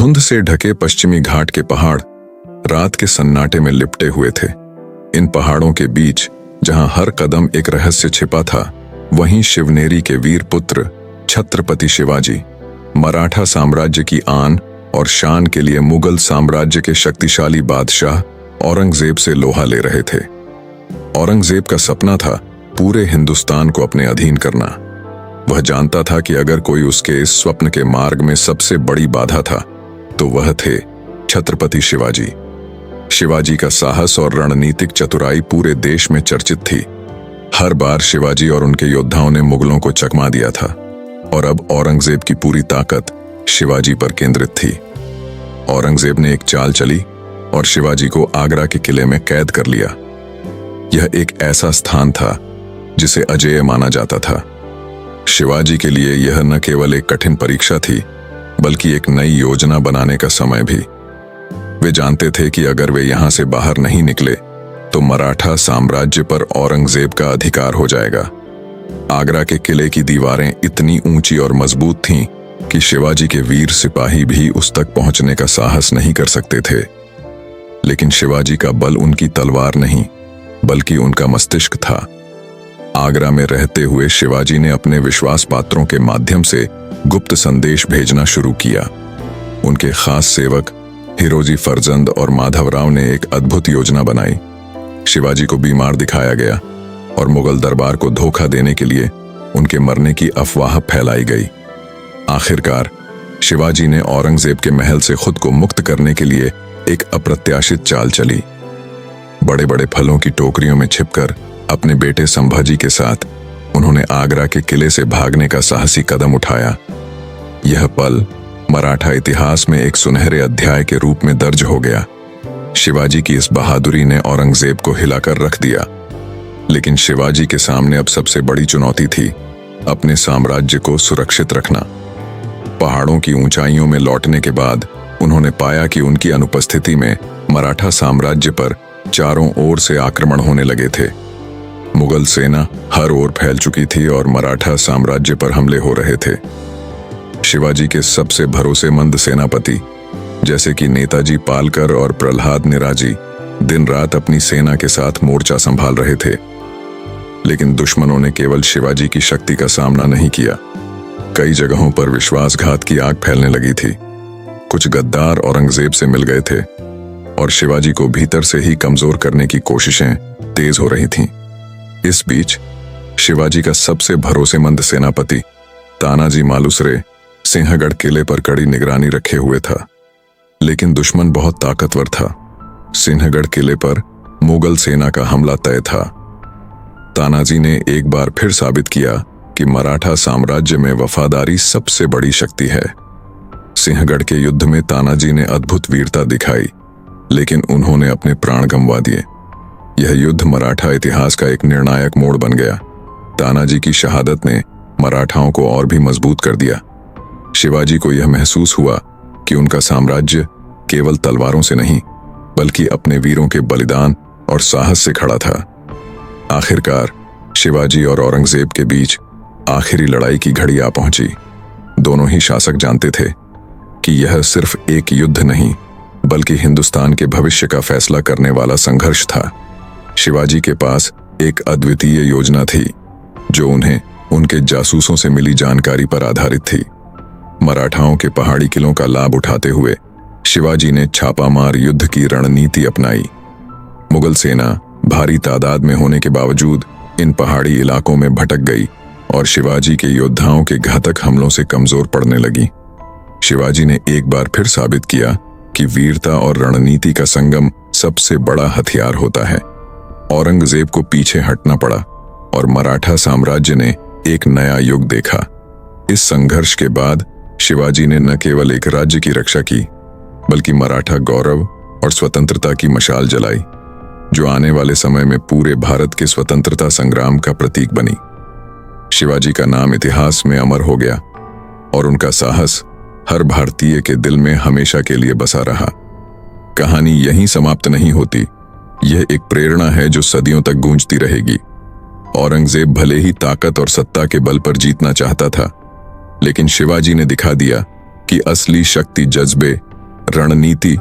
धुंध से ढके पश्चिमी घाट के पहाड़ रात के सन्नाटे में लिपटे हुए थे। इन पहाड़ों के बीच जहां हर कदम एक रहस्य छिपा था, वहीं शिवनेरी के वीर पुत्र छत्रपति शिवाजी मराठा साम्राज्य की आन और शान के लिए मुगल साम्राज्य के शक्तिशाली बादशाह औरंगजेब से लोहा ले रहे थे। औरंगजेब का सपना था पूरे हिंदुस्तान को अपने अधीन करना। वह जानता था कि अगर कोई उसके इस स्वप्न के मार्ग में सबसे बड़ी बाधा था तो वह थे छत्रपति शिवाजी। शिवाजी का साहस और रणनीतिक चतुराई पूरे देश में चर्चित थी। हर बार शिवाजी और उनके योद्धाओं ने मुगलों को चकमा दिया था और अब औरंगजेब की पूरी ताकत शिवाजी पर केंद्रित थी। औरंगजेब ने एक चाल चली और शिवाजी को आगरा के किले में कैद कर लिया। यह एक ऐसा स्थान था जिसे अजेय माना जाता था। शिवाजी के लिए यह न केवल एक कठिन परीक्षा थी, बल्कि एक नई योजना बनाने का समय भी। वे जानते थे कि अगर वे यहां से बाहर नहीं निकले तो मराठा साम्राज्य पर औरंगजेब का अधिकार हो जाएगा। आगरा के किले की दीवारें इतनी ऊंची और मजबूत थीं कि शिवाजी के वीर सिपाही भी उस तक पहुंचने का साहस नहीं कर सकते थे। लेकिन शिवाजी का बल उनकी तलवार नहीं, बल्कि उनका मस्तिष्क था। आगरा में रहते हुए शिवाजी ने अपने विश्वास पात्रों के माध्यम से गुप्त संदेश भेजना शुरू किया। उनके खास सेवक हिरोजी फरजंद और माधवराव ने एक अद्भुत योजना बनाई। शिवाजी को बीमार दिखाया गया और मुगल दरबार को धोखा देने के लिए उनके मरने की अफवाह फैलाई गई। आखिरकार शिवाजी ने औरंगजेब के महल से खुद को मुक्त करने के लिए एक अप्रत्याशित चाल चली। बड़े बड़े फलों की टोकरियों में छिपकर अपने बेटे संभाजी के साथ उन्होंने आगरा के किले से भागने का साहसी कदम उठाया। यह पल मराठा इतिहास में एक सुनहरे अध्याय के रूप में दर्ज हो गया। शिवाजी की इस बहादुरी ने औरंगजेब को हिलाकर रख दिया। लेकिन शिवाजी के सामने अब सबसे बड़ी चुनौती थी अपने साम्राज्य को सुरक्षित रखना। पहाड़ों की ऊंचाइयों में लौटने के बाद उन्होंने पाया कि उनकी अनुपस्थिति में मराठा साम्राज्य पर चारों ओर से आक्रमण होने लगे थे। मुगल सेना हर ओर फैल चुकी थी और मराठा साम्राज्य पर हमले हो रहे थे। शिवाजी के सबसे भरोसेमंद सेनापति जैसे कि नेताजी पालकर और प्रहलाद निराजी दिन रात अपनी सेना के साथ मोर्चा संभाल रहे थे। लेकिन दुश्मनों ने केवल शिवाजी की शक्ति का सामना नहीं किया। कई जगहों पर विश्वासघात की आग फैलने लगी थी। कुछ गद्दार औरंगजेब से मिल गए थे और शिवाजी को भीतर से ही कमजोर करने की कोशिशें तेज हो रही थीं। इस बीच शिवाजी का सबसे भरोसेमंद सेनापति तानाजी मालुसरे सिंहगढ़ किले पर कड़ी निगरानी रखे हुए था। लेकिन दुश्मन बहुत ताकतवर था। सिंहगढ़ किले पर मुगल सेना का हमला तय था। तानाजी ने एक बार फिर साबित किया कि मराठा साम्राज्य में वफादारी सबसे बड़ी शक्ति है। सिंहगढ़ के युद्ध में तानाजी ने अद्भुत वीरता दिखाई, लेकिन उन्होंने अपने प्राण गंवा दिए। यह युद्ध मराठा इतिहास का एक निर्णायक मोड़ बन गया। तानाजी की शहादत ने मराठाओं को और भी मजबूत कर दिया। शिवाजी को यह महसूस हुआ कि उनका साम्राज्य केवल तलवारों से नहीं, बल्कि अपने वीरों के बलिदान और साहस से खड़ा था। आखिरकार शिवाजी और औरंगजेब के बीच आखिरी लड़ाई की घड़ी आ पहुंची। दोनों ही शासक जानते थे कि यह सिर्फ एक युद्ध नहीं, बल्कि हिंदुस्तान के भविष्य का फैसला करने वाला संघर्ष था। शिवाजी के पास एक अद्वितीय योजना थी जो उन्हें उनके जासूसों से मिली जानकारी पर आधारित थी। मराठाओं के पहाड़ी किलों का लाभ उठाते हुए शिवाजी ने छापामार युद्ध की रणनीति अपनाई। मुगल सेना भारी तादाद में होने के बावजूद इन पहाड़ी इलाकों में भटक गई और शिवाजी के योद्धाओं के घातक हमलों से कमजोर पड़ने लगी। शिवाजी ने एक बार फिर साबित किया कि वीरता और रणनीति का संगम सबसे बड़ा हथियार होता है। औरंगजेब को पीछे हटना पड़ा और मराठा साम्राज्य ने एक नया युग देखा। इस संघर्ष के बाद शिवाजी ने न केवल एक राज्य की रक्षा की, बल्कि मराठा गौरव और स्वतंत्रता की मशाल जलाई, जो आने वाले समय में पूरे भारत के स्वतंत्रता संग्राम का प्रतीक बनी। शिवाजी का नाम इतिहास में अमर हो गया और उनका साहस हर भारतीय के दिल में हमेशा के लिए बसा रहा। कहानी यहीं समाप्त नहीं होती। यह एक प्रेरणा है जो सदियों तक गूंजती रहेगी। औरंगजेब भले ही ताकत और सत्ता के बल पर जीतना चाहता था, लेकिन शिवाजी ने दिखा दिया कि असली शक्ति जज्बे, रणनीति